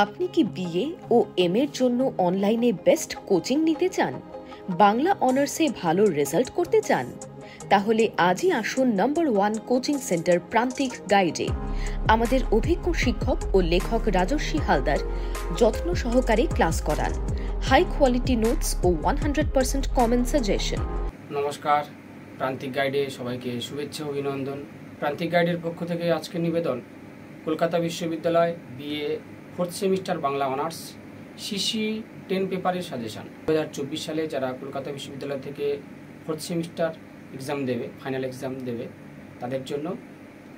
আপনি কি বিএ ও এম এর জন্য অনলাইনে বেস্ট কোচিং নিতে চান? বাংলা অনার্সে ভালো রেজাল্ট করতে চান? তাহলে আজই আসুন নম্বর 1 কোচিং সেন্টার প্রান্তিক গাইডে। আমাদের অভিজ্ঞ শিক্ষক ও লেখক রাজস্বী হালদার যত্ন সহকারে ক্লাস করান। হাই কোয়ালিটি নোটস ও 100% কমন সাজেশন। নমস্কার, প্রান্তিক গাইডে সবাইকে শুভেচ্ছা অভিনন্দন। প্রান্তিক গাইডের পক্ষ থেকে আজকের নিবেদন কলকাতা বিশ্ববিদ্যালয় BA 4th semester Bangla honours CC 10 পেপারের সাজেশান। 2024 সালে যারা কলকাতা বিশ্ববিদ্যালয় থেকে 4th সেমিস্টার এক্সাম দেবে, ফাইনাল এক্সাম দেবে, তাদের জন্য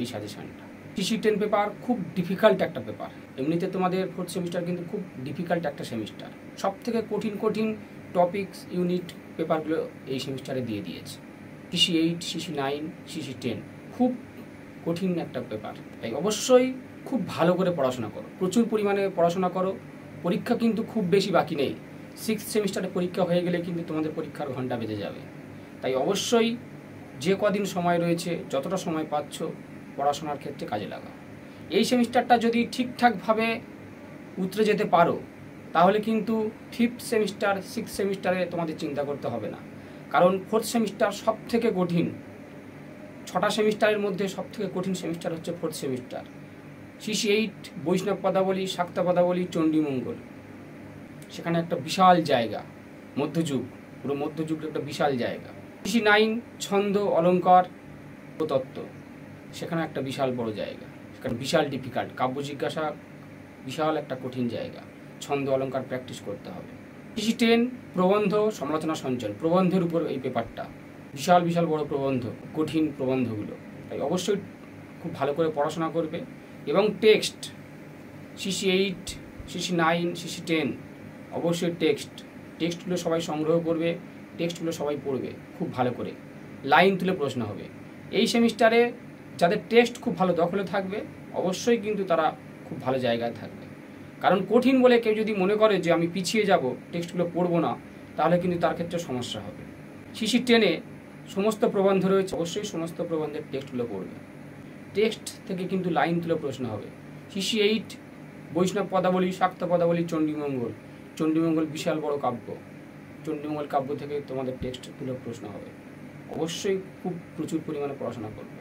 এই সাজেশানটা। সিসি 10 পেপার খুব ডিফিকাল্ট একটা পেপার। এমনিতে তোমাদের 4th সেমিস্টার কিন্তু খুব ডিফিকাল্ট একটা সেমিস্টার। সব থেকে কঠিন টপিকস ইউনিট পেপারগুলো এই সেমিস্টারে দিয়ে দিয়েছে। সিসি 8, সিসি 9, সিসি 10 খুব কঠিন একটা পেপার। তাই অবশ্যই খুব ভালো করে পড়াশোনা করো, প্রচুর পরিমাণে পড়াশোনা করো। পরীক্ষা কিন্তু খুব বেশি বাকি নেই। 6th সেমিস্টারে পরীক্ষা হয়ে গেলে কিন্তু তোমাদের পরীক্ষার ঘন্টা বেজে যাবে। তাই অবশ্যই যে কদিন সময় রয়েছে, যতটা সময় পাচ্ছ, পড়াশোনার ক্ষেত্রে কাজে লাগাও। এই সেমিস্টারটা যদি ঠিকঠাকভাবে উতরে যেতে পারো, তাহলে কিন্তু 5th সেমিস্টার 6th সেমিস্টারে তোমাদের চিন্তা করতে হবে না। কারণ 4th সেমিস্টার সব থেকে কঠিন। 6টা সেমিস্টারের মধ্যে সব থেকে কঠিন সেমিস্টার হচ্ছে 4th সেমিস্টার। সিসি 8 বৈষ্ণব পদাবলী, শাক্ত পদাবলী, চণ্ডীমঙ্গল, সেখানে একটা বিশাল জায়গা, মধ্যযুগ, পুরো মধ্যযুগের একটা বিশাল জায়গা। সিসি 9 ছন্দ, অলঙ্কার ও তত্ত্ব, সেখানে একটা বিশাল বড় জায়গা, সেখানে বিশাল ডিফিকাল্ট। কাব্য জিজ্ঞাসা বিশাল একটা কঠিন জায়গা, ছন্দ অলঙ্কার প্র্যাকটিস করতে হবে। সিসি 10 প্রবন্ধ, সমালোচনা সঞ্চয়, প্রবন্ধের উপর এই পেপারটা, বিশাল বড় প্রবন্ধ, কঠিন প্রবন্ধগুলো। তাই অবশ্যই খুব ভালো করে পড়াশোনা করবে। এবং টেক্সট সিসি 8, সিসি 9, সিসি 10 অবশ্যই টেক্সটগুলো সবাই সংগ্রহ করবে, টেক্সটগুলো সবাই পড়বে খুব ভালো করে। লাইন তুলে প্রশ্ন হবে। এই সেমিস্টারে যাদের টেক্সট খুব ভালো দখলে থাকবে, অবশ্যই কিন্তু তারা খুব ভালো জায়গায় থাকবে। কারণ কঠিন বলে কেউ যদি মনে করে যে আমি পিছিয়ে যাব, টেক্সটগুলো পড়বো না, তাহলে কিন্তু তার ক্ষেত্রে সমস্যা হবে। সিসি 10-এ সমস্ত প্রবন্ধ রয়েছে, অবশ্যই সমস্ত প্রবন্ধের টেক্সটগুলো পড়বে। টেক্সট থেকে কিন্তু লাইন তুলে প্রশ্ন হবে। সিসি 8 বৈষ্ণব পদাবলী, শাক্ত পদাবলী, চণ্ডীমঙ্গল বিশাল বড় কাব্য, চণ্ডীমঙ্গল কাব্য থেকে তোমাদের টেক্সট তুলে প্রশ্ন হবে। অবশ্যই খুব প্রচুর পরিমাণে পড়াশোনা করবে।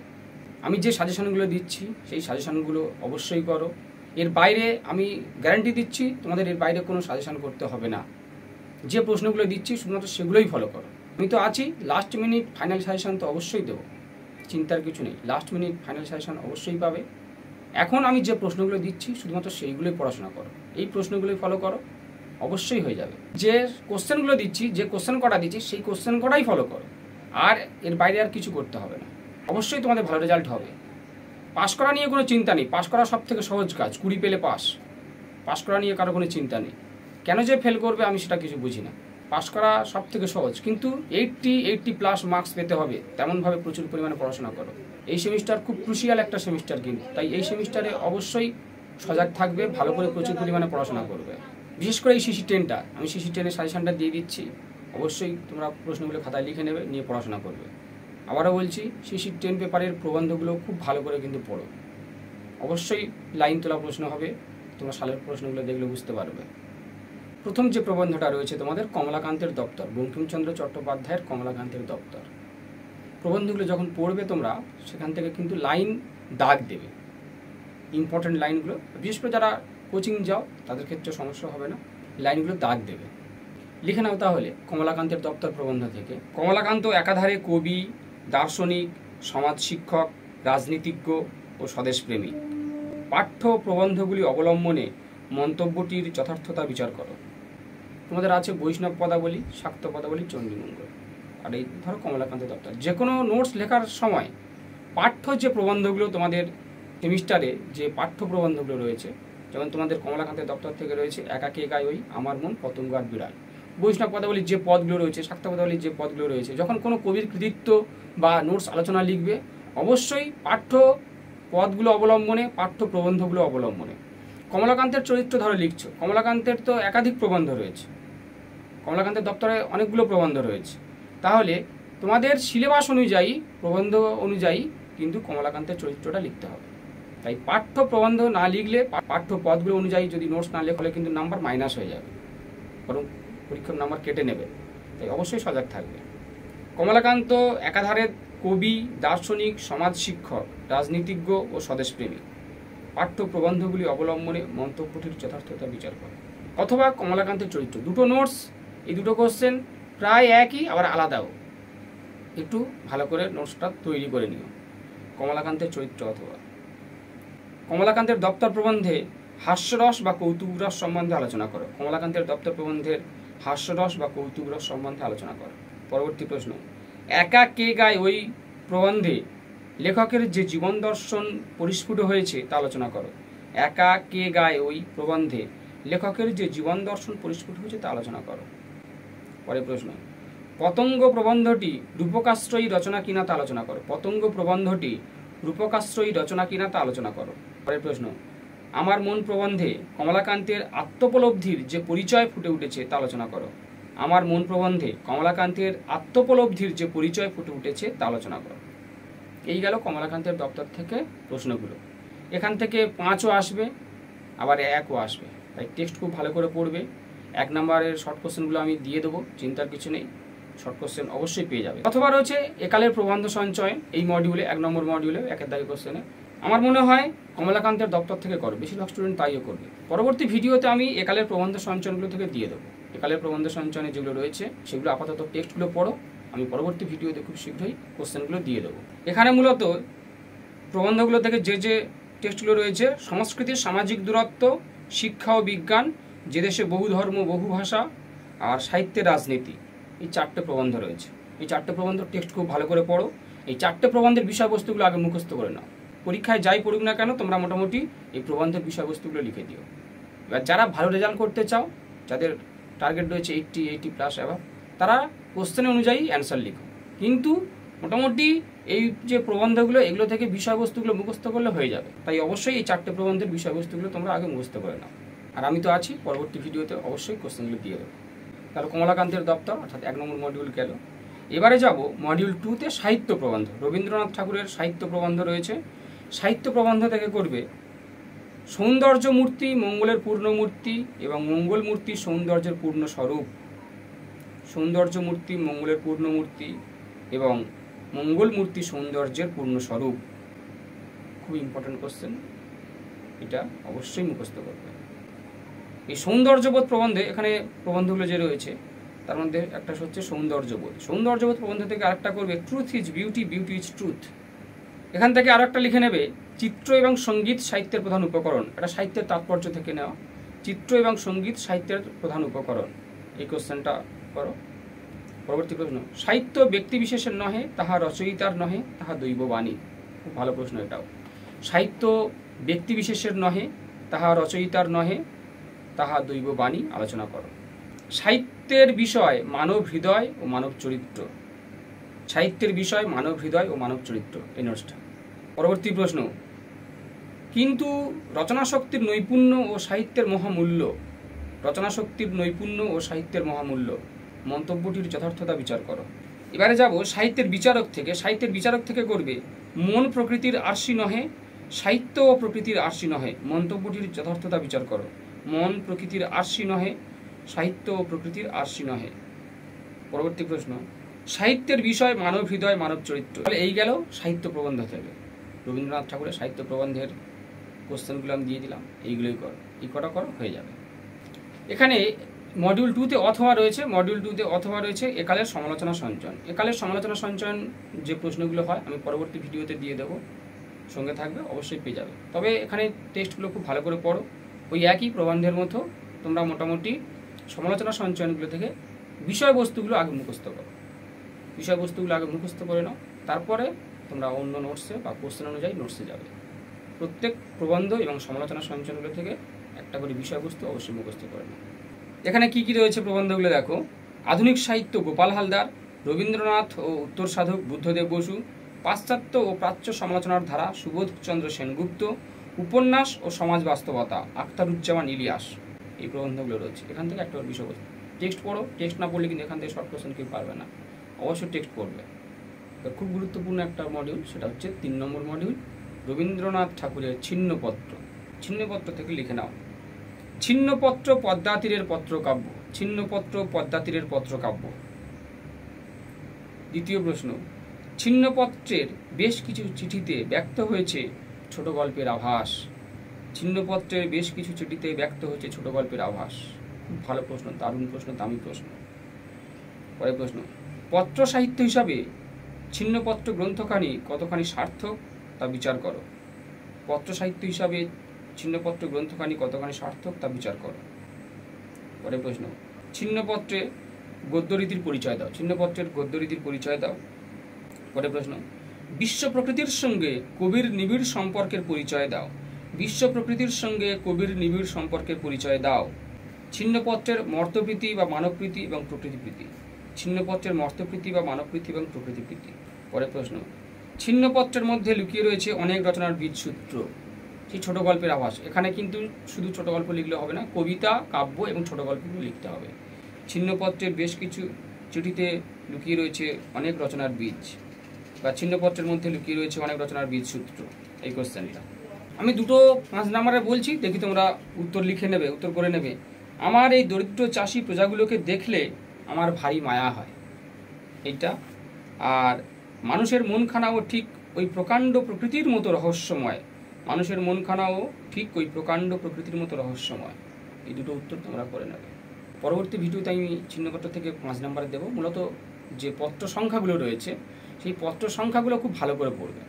আমি যে সাজেশনগুলো দিচ্ছি সেই সাজেশনগুলো অবশ্যই করো। এর বাইরে আমি গ্যারান্টি দিচ্ছি তোমাদের এর বাইরে কোনো সাজেশন করতে হবে না। যে প্রশ্নগুলো দিচ্ছি শুধুমাত্র সেগুলোই ফলো করো। আমি তো আছি, লাস্ট মিনিট ফাইনাল সাজেশন তো অবশ্যই দেবো, চিন্তার কিছু নেই। লাস্ট মিনিট ফাইনাল সাজেশন অবশ্যই পাবে। এখন আমি যে প্রশ্নগুলো দিচ্ছি শুধুমাত্র সেইগুলোই পড়াশোনা করো, এই প্রশ্নগুলোই ফলো করো, অবশ্যই হয়ে যাবে। যে কোশ্চেনগুলো দিচ্ছি, যে কোশ্চেন কটা দিচ্ছি, সেই কোশ্চেন কটাই ফলো করো। আর এর বাইরে আর কিছু করতে হবে না। অবশ্যই তোমাদের ভালো রেজাল্ট হবে। পাস করা নিয়ে কোনো চিন্তা নেই। পাস করা সব থেকে সহজ কাজ। 20 পেলে পাস করা নিয়ে কারো কোনো চিন্তা নেই। কেন যে ফেল করবে আমি সেটা কিছু বুঝি না। পাস করা সব থেকে সহজ, কিন্তু 80+ মার্কস পেতে হবে, তেমনভাবে প্রচুর পরিমাণে পড়াশোনা করো। এই সেমিস্টার খুব ক্রুশিয়াল একটা সেমিস্টার কিন্তু, তাই এই সেমিস্টারে অবশ্যই সজাগ থাকবে, ভালো করে প্রচুর পরিমাণে পড়াশোনা করবে। বিশেষ করে এই সিসি 10টা, আমি সিসি 10-এর সাজেশনটা দিয়ে দিচ্ছি। অবশ্যই তোমরা প্রশ্নগুলো খাতায় লিখে নেবে, নিয়ে পড়াশোনা করবে। আবারও বলছি, সিসি 10 পেপারের প্রবন্ধগুলো খুব ভালো করে কিন্তু পড়ো। অবশ্যই লাইন তোলা প্রশ্ন হবে, তোমরা সালের প্রশ্নগুলো দেখলে বুঝতে পারবে। প্রথম যে প্রবন্ধটা রয়েছে তোমাদের কমলাকান্তের দপ্তর, বঙ্কিমচন্দ্র চট্টোপাধ্যায়ের কমলাকান্তের দপ্তর। প্রবন্ধগুলো যখন পড়বে তোমরা, সেখান থেকে কিন্তু লাইন দাগ দেবে, ইম্পর্টেন্ট লাইনগুলো। বিশেষ করে যারা কোচিং যাও তাদের ক্ষেত্রে সমস্যা হবে না, লাইনগুলো দাগ দেবে। লিখে নাও তাহলে কমলাকান্তের দপ্তর প্রবন্ধ থেকে। কমলাকান্ত একাধারে কবি, দার্শনিক, সমাজ শিক্ষক, রাজনীতিজ্ঞ ও স্বদেশপ্রেমী। পাঠ্য প্রবন্ধগুলি অবলম্বনে মন্তব্যটির যথার্থতা বিচার করো। তোমাদের আছে বৈষ্ণব পদাবলী, শাক্ত পদাবলী, চণ্ডীমঙ্গল, আর এই ধরো কমলাকান্তের দপ্তর। যে কোনো নোটস লেখার সময় পাঠ্য যে প্রবন্ধগুলো তোমাদের সেমিস্টারে, যে পাঠ্য প্রবন্ধগুলো রয়েছে, যেমন তোমাদের কমলাকান্তের দপ্তর থেকে রয়েছে একাকে একাই ওই আমার মন পতঙ্গার বিড়াল। বৈষ্ণব পদাবলীর যে পদগুলো রয়েছে, শাক্ত পদাবলীর যে পদগুলো রয়েছে, যখন কোনো কবির কৃতিত্ব বা নোটস আলোচনা লিখবে, অবশ্যই পাঠ্য পদগুলো অবলম্বনে, পাঠ্য প্রবন্ধগুলো অবলম্বনে। কমলাকান্তের চরিত্র ধরো লিখছো, কমলাকান্তের তো একাধিক প্রবন্ধ রয়েছে, কমলাকান্তের দপ্তরে অনেকগুলো প্রবন্ধ রয়েছে। তাহলে তোমাদের সিলেবাস অনুযায়ী, প্রবন্ধ অনুযায়ী কিন্তু কমলাকান্তের চরিত্রটা লিখতে হবে। তাই পাঠ্য প্রবন্ধ না লিখলে, পাঠ্য পদগুলো অনুযায়ী যদি নোটস না লেখলে কিন্তু নাম্বার মাইনাস হয়ে যাবে, বরং পরীক্ষার নাম্বার কেটে নেবে। তাই অবশ্যই সজাগ থাকবে। কমলাকান্ত একাধারে কবি, দার্শনিক, সমাজ শিক্ষক, রাজনীতিজ্ঞ ও স্বদেশপ্রেমী। পাঠ্য প্রবন্ধগুলি অবলম্বনে মন্তব্যটির যথার্থতা বিচার করে। অথবা কমলাকান্তের চরিত্র, দুটো নোটস, এই দুটো কোশ্চেন প্রায় একই আবার আলাদাও, একটু ভালো করে নোটসটা তৈরি করে নিও। কমলাকান্তের চরিত্র অথবা কমলাকান্তের দপ্তর প্রবন্ধে হাস্যরস বা কৌতুকরস সম্বন্ধে আলোচনা করো। কমলাকান্তের দপ্তর প্রবন্ধের হাস্যরস বা কৌতুকরস সম্বন্ধে আলোচনা করো। পরবর্তী প্রশ্ন, একা কে গায় ওই প্রবন্ধে লেখকের যে জীবন দর্শন পরিস্ফুট হয়েছে তা আলোচনা করো। একা কে গায় ওই প্রবন্ধে লেখকের যে জীবন দর্শন পরিস্ফুট হয়েছে তা আলোচনা করো। পরের প্রশ্ন, পতঙ্গ প্রবন্ধটি রূপকাশ্রয়ী রচনা কিনা তা আলোচনা করো। পতঙ্গ প্রবন্ধটি রূপকাশ্রয়ী রচনা কিনা তা আলোচনা করো। পরের প্রশ্ন, আমার মন প্রবন্ধে কমলাকান্তের আত্মোপলব্ধির যে পরিচয় ফুটে উঠেছে তা আলোচনা করো। আমার মন প্রবন্ধে কমলাকান্তের আত্মোপলব্ধির যে পরিচয় ফুটে উঠেছে তা আলোচনা করো। এই গেল কমলাকান্তের দপ্তর থেকে প্রশ্নগুলো। এখান থেকে 5ও আসবে, আবার 1ও আসবে, তাই টেক্সট খুব ভালো করে পড়বে। 1 নম্বরের শর্ট কোশ্চেনগুলো আমি দিয়ে দেবো, চিন্তার কিছু নেই, শর্ট কোশ্চেন অবশ্যই পেয়ে যাবে। অথবা রয়েছে একালের প্রবন্ধ সঞ্চয়ন, এই মডিউলে 1 নম্বর মডিউলে 1-এর দাগে কোশ্চেনে। আমার মনে হয় কমলাকান্তের দপ্তর থেকে করো, বেশিরভাগ স্টুডেন্ট তাইও করবে। পরবর্তী ভিডিওতে আমি একালের প্রবন্ধ সঞ্চয়নগুলো থেকে দিয়ে দেবো। একালের প্রবন্ধ সঞ্চয়নে যেগুলো রয়েছে সেগুলো আপাতত টেক্সটগুলো পড়ো, আমি পরবর্তী ভিডিওতে খুব শীঘ্রই কোশ্চেনগুলো দিয়ে দেবো। এখানে মূলত প্রবন্ধগুলো থেকে যে যে টেক্সটগুলো রয়েছে, সংস্কৃতির সামাজিক দূরত্ব, শিক্ষা ও বিজ্ঞান, যে দেশে বহু ধর্ম বহু ভাষা, আর সাহিত্যের রাজনীতি, এই 4টে প্রবন্ধ রয়েছে। এই 4টে প্রবন্ধ টেক্সট খুব ভালো করে পড়ো। এই 4টে প্রবন্ধের বিষয়বস্তুগুলো আগে মুখস্থ করে নাও। পরীক্ষায় যাই পড়ুক না কেন তোমরা মোটামুটি এই প্রবন্ধের বিষয়বস্তুগুলো লিখে দিও। এবার যারা ভালো রেজাল্ট করতে চাও, যাদের টার্গেট রয়েছে 80+ অ্যাভাব, তারা কোশ্চেন অনুযায়ী অ্যান্সার লিখো। কিন্তু মোটামুটি এই যে প্রবন্ধগুলো, এগুলো থেকে বিষয়বস্তুগুলো মুখস্থ করলে হয়ে যাবে। তাই অবশ্যই এই 4টে প্রবন্ধের বিষয়বস্তুগুলো তোমরা আগে মুখস্থ করে নাও। আর আমি তো আছি, পরবর্তী ভিডিওতে অবশ্যই কোশ্চেনগুলো দিয়ে দেবো। তাহলে কমলাকান্তের দপ্তর অর্থাৎ 1 নম্বর মডিউল গেল। এবারে যাব মডিউল 2তে সাহিত্য প্রবন্ধ। রবীন্দ্রনাথ ঠাকুরের সাহিত্য প্রবন্ধ রয়েছে। সাহিত্য প্রবন্ধ থেকে করবে সৌন্দর্য মূর্তি মঙ্গলের পূর্ণ মূর্তি এবং মঙ্গল মূর্তি সৌন্দর্যের পূর্ণ স্বরূপ। সৌন্দর্য মূর্তি মঙ্গলের পূর্ণ মূর্তি এবং মঙ্গল মূর্তি সৌন্দর্যের পূর্ণ স্বরূপ। খুব ইম্পর্টেন্ট কোশ্চেন, এটা অবশ্যই মুখস্থ করবে। এই সৌন্দর্যবোধ প্রবন্ধে, এখানে প্রবন্ধগুলো যে রয়েছে তার মধ্যে একটা হচ্ছে সৌন্দর্যবোধ। সৌন্দর্যবোধ প্রবন্ধ থেকে আরেকটা করবে truth is beauty, beauty is truth. এখান থেকে আরো একটা লিখে নেবে চিত্র এবং সঙ্গীত সাহিত্যের প্রধান উপকরণ। এটা সাহিত্যের তাৎপর্য থেকে নেওয়া, চিত্র এবং সঙ্গীত সাহিত্যের প্রধান উপকরণ। এই কোশ্চেনটা করো। পরবর্তী প্রশ্ন, সাহিত্য ব্যক্তিবিশেষের নহে, তাহা রচয়িতার নহে, তাহা দৈববাণী। খুব ভালো প্রশ্ন এটাও। সাহিত্য ব্যক্তিবিশেষের নহে, তাহা রচয়িতার নহে, তাহা দৈববাণী আলোচনা করো। সাহিত্যের বিষয় মানব হৃদয় ও মানব চরিত্র। সাহিত্যের বিষয় মানব হৃদয় ও মানব চরিত্র, এই নোটসটা। পরবর্তী প্রশ্ন, কিন্তু রচনাশক্তির নৈপুণ্য ও সাহিত্যের মহামূল্য। রচনাশক্তির নৈপুণ্য ও সাহিত্যের মহামূল্য, মন্তব্যটির যথার্থতা বিচার করো। এবারে যাব সাহিত্যের বিচারক থেকে। সাহিত্যের বিচারক থেকে করবে মন প্রকৃতির আরশি নহে, সাহিত্য ও প্রকৃতির আরশি নহে, মন্তব্যটির যথার্থতা বিচার করো। মন প্রকৃতির আরশি নহে, সাহিত্য ও প্রকৃতির আরশি নহে। পরবর্তী প্রশ্ন, সাহিত্যের বিষয় মানব হৃদয় মানব চরিত্র। তাহলে এই গেল সাহিত্য প্রবন্ধ থেকে। রবীন্দ্রনাথ ঠাকুরের সাহিত্য প্রবন্ধের কোশ্চেনগুলো আমি দিয়ে দিলাম, এইগুলোই করো, এই কটা করো, হয়ে যাবে। এখানে মডিউল 2তে অথবা রয়েছে, মডিউল 2তে অথবা রয়েছে একালের সমালোচনা সঞ্চয়ন। একালের সমালোচনা সঞ্চয়ন যে প্রশ্নগুলো হয় আমি পরবর্তী ভিডিওতে দিয়ে দেবো, সঙ্গে থাকবে, অবশ্যই পেয়ে যাবে। তবে এখানে টেক্সটগুলো খুব ভালো করে পড়ো। ওই একই প্রবন্ধের মতো তোমরা মোটামুটি সমালোচনা সঞ্চয়নগুলো থেকে বিষয়বস্তুগুলো আগে মুখস্থ করো। বিষয়বস্তুগুলো আগে মুখস্থ করে নাও, তারপরে তোমরা অন্য নোটসে বা কোশ্চেন অনুযায়ী নোটসে যাবে। প্রত্যেক প্রবন্ধ এবং সমালোচনা সঞ্চয়নগুলো থেকে একটা করে বিষয়বস্তু অবশ্যই মুখস্থ করে নাও। এখানে কি কি রয়েছে প্রবন্ধগুলো দেখো। আধুনিক সাহিত্য গোপাল হালদার, রবীন্দ্রনাথ ও উত্তর সাধক বুদ্ধদেব বসু, পাশ্চাত্য ও প্রাচ্য সমালোচনার ধারা সুবোধচন্দ্র সেনগুপ্ত, উপন্যাস ও সমাজ বাস্তবতা আখতারুজ্জামান ইলিয়াস। এই প্রবন্ধগুলো রয়েছে। এখান থেকে একটা বিষয়বস্তু টেক্সট পড়ো। টেক্সট না পড়লে কিন্তু এখান থেকে শর্ট কোশ্চেন কেউ পারবে না, অবশ্যই টেক্সট পড়বে। তো খুব গুরুত্বপূর্ণ একটা মডিউল, সেটা হচ্ছে 3 নম্বর মডিউল রবীন্দ্রনাথ ঠাকুরের ছিন্নপত্র। ছিন্নপত্র থেকে লিখে নাও। ছিন্নপত্র পদ্মাতীরের পত্রকাব্য। ছিন্নপত্র পদ্মাতীরের পত্রকাব্য। দ্বিতীয় প্রশ্ন, ছিন্নপত্রের বেশ কিছু চিঠিতে ব্যক্ত হয়েছে ছোট গল্পের আভাস। ছিন্নপত্রের বেশ কিছু চিঠিতে ব্যক্ত হয়েছে ছোট গল্পের আভাস। খুব ভালো প্রশ্ন, দারুণ প্রশ্ন, দামি প্রশ্ন। পরের প্রশ্ন, পত্র সাহিত্য হিসাবে ছিন্নপত্র গ্রন্থখানি কতখানি সার্থক তা বিচার করো। পত্র সাহিত্য হিসাবে ছিন্নপত্র গ্রন্থখানি কতখানি সার্থক তা বিচার করো। পরের প্রশ্ন, ছিন্নপত্রে গদ্যরীতির পরিচয় দাও। ছিন্নপত্রের গদ্যরীতির পরিচয় দাও। পরের প্রশ্ন, বিশ্ব প্রকৃতির সঙ্গে কবির নিবিড় সম্পর্কের পরিচয় দাও। বিশ্ব প্রকৃতির সঙ্গে কবির নিবিড় সম্পর্কের পরিচয় দাও। ছিন্নপত্রের মর্ত্যপ্রীতি বা মানবপ্রীতি এবং প্রকৃতিপ্রীতি। ছিন্নপত্রের মর্ত্যপ্রীতি বা মানবপ্রীতি এবং প্রকৃতিপ্রীতি। পরের প্রশ্ন, ছিন্নপত্রের মধ্যে লুকিয়ে রয়েছে অনেক রচনার বীজসূত্র। সেই ছোট গল্পের আভাস। এখানে কিন্তু শুধু ছোট গল্প লিখলে হবে না, কবিতা, কাব্য এবং ছোট গল্পগুলো লিখতে হবে। ছিন্নপত্রের বেশ কিছু চিঠিতে লুকিয়ে রয়েছে অনেক রচনার বীজ, বা ছিন্নপত্রের মধ্যে লুকিয়ে রয়েছে অনেক রচনার বীজসূত্র। এই কোশ্চেনটা আমি দুটো 5 নাম্বারে বলছি, দেখি তোমরা উত্তর লিখে নেবে, উত্তর করে নেবে। আমার এই দরিদ্র চাষি প্রজাগুলোকে দেখলে আমার ভারী মায়া হয়, এইটা। আর মানুষের মনখানাও ঠিক ওই প্রকাণ্ড প্রকৃতির মতো রহস্যময়। মানুষের মনখানাও ঠিক ওই প্রকাণ্ড প্রকৃতির মতো রহস্যময়। এই দুটো উত্তর তোমরা করে নেবে। পরবর্তী ভিডিওতে আমি ছিন্নপত্র থেকে 5 নাম্বারে দেবো। মূলত যে পত্র সংখ্যাগুলো রয়েছে সেই পত্র সংখ্যাগুলো খুব ভালো করে পড়বে।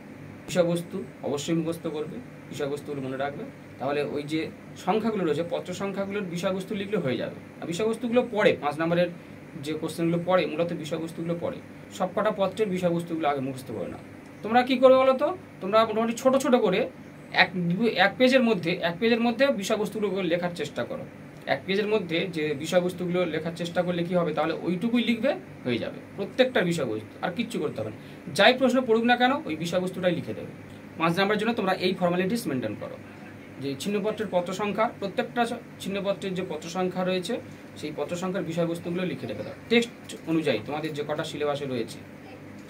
বিষয়বস্তু অবশ্যই মুখস্থ করবে, বিষয়বস্তুগুলো মনে রাখবে। তাহলে ওই যে সংখ্যাগুলো রয়েছে, পত্র সংখ্যাগুলোর বিষয়বস্তু লিখলে হয়ে যাবে। আর বিষয়বস্তুগুলো পড়ে 5 নাম্বারের যে কোশ্চেনগুলো পড়ে, মূলত বিষয়বস্তুগুলো পড়ে। সবকটা পত্রের বিষয়বস্তুগুলো আগে মুখস্থ করে না। তোমরা কি করবে বলো তো? তোমরা মোটামুটি ছোট ছোট করে এক পেজের মধ্যে বিষয়বস্তুগুলো লেখার চেষ্টা করো। এক পেজের মধ্যে যে বিষয়বস্তুগুলো লেখার চেষ্টা করলে কি হবে, তাহলে ওইটুকুই লিখবে, হয়ে যাবে। প্রত্যেকটা বিষয়বস্তু, আর কিচ্ছু করতে হবে না। যাই প্রশ্ন পড়ুক না কেন ওই বিষয়বস্তুটাই লিখে দেবে। 5 নাম্বারের জন্য তোমরা এই ফর্মালিটিস মেনটেন করো। যে ছিন্নপত্রের পত্র সংখ্যা, প্রত্যেকটা ছিন্নপত্রের যে পত্র সংখ্যা রয়েছে সেই পত্র সংখ্যার বিষয়বস্তুগুলো লিখে রেখে দাও। টেক্সট অনুযায়ী তোমাদের যে কটা সিলেবাসে রয়েছে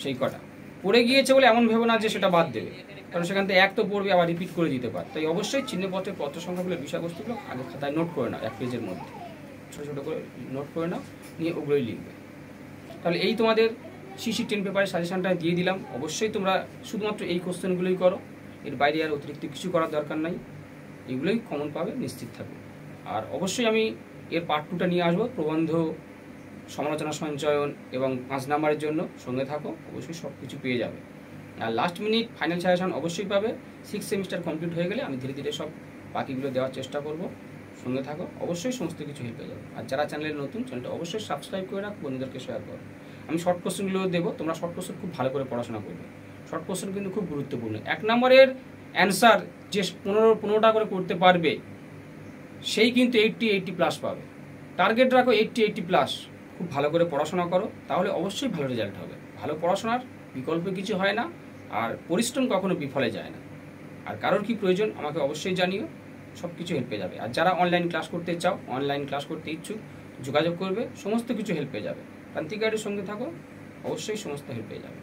সেই কটা পড়ে গিয়েছে বলে এমন ভেবো না যে সেটা বাদ দেবে, কারণ সেখান থেকে এক তো পড়বে, আবার রিপিট করে দিতে পারে। তাই অবশ্যই ছিন্নপত্রের পত্র সংখ্যাগুলোর বিষয়বস্তুগুলো আগে খাতায় নোট করে নাও, এক পেজের মধ্যে ছোটো ছোটো করে নোট করে নাও, নিয়ে ওগুলোই লিখবে। তাহলে এই তোমাদের সিসি 10 পেপারের সাজেশনটা দিয়ে দিলাম। অবশ্যই তোমরা শুধুমাত্র এই কোশ্চেনগুলোই করো, এর বাইরে আর অতিরিক্ত কিছু করার দরকার নাই। এগুলোই কমন পাবে, নিশ্চিত থাকবে। আর অবশ্যই আমি এর পার্ট 2টা নিয়ে আসবো, প্রবন্ধ, সমালোচনা সঞ্চয়ন এবং 5 নাম্বারের জন্য। সঙ্গে থাকো, অবশ্যই সব কিছু পেয়ে যাবে। আর লাস্ট মিনিট ফাইনাল সাজেশন অবশ্যই পাবে। 6 সেমিস্টার কমপ্লিট হয়ে গেলে আমি ধীরে ধীরে সব বাকিগুলো দেওয়ার চেষ্টা করব। সঙ্গে থাকো, অবশ্যই সমস্ত কিছু হেল্প হয়ে যাবে। আর যারা চ্যানেলে নতুন, চ্যানেলটা অবশ্যই সাবস্ক্রাইব করে রাখো, বন্ধুদেরকে শেয়ার করো। আমি শর্ট কোশ্চেনগুলো দেবো, তোমরা শর্ট কোশ্চেন খুব ভালো করে পড়াশোনা করবে। শর্ট কোশ্চেন কিন্তু খুব গুরুত্বপূর্ণ। 1 নম্বরের অ্যান্সার যে 15টা করে করতে পারবে সেই কিন্তু 80+ পাবে। টার্গেট রাখো 80+ খুব ভালো করে পড়াশোনা করো, তাহলে অবশ্যই ভালো রেজাল্ট হবে। ভালো পড়াশোনার বিকল্প কিছু হয় না, আর পরিশ্রম কখনো বিফলে যায় না। আর কারোর কি প্রয়োজন আমাকে অবশ্যই জানিও, সব কিছু হেল্প পেয়ে যাবে। আর যারা অনলাইন ক্লাস করতে চাও, অনলাইন ক্লাস করতে ইচ্ছুক, যোগাযোগ করবে, সমস্ত কিছু হেল্প পেয়ে যাবে। প্রান্তিক গাইডের সঙ্গে থাকো, অবশ্যই সমস্ত হেল্প পেয়ে যাবে।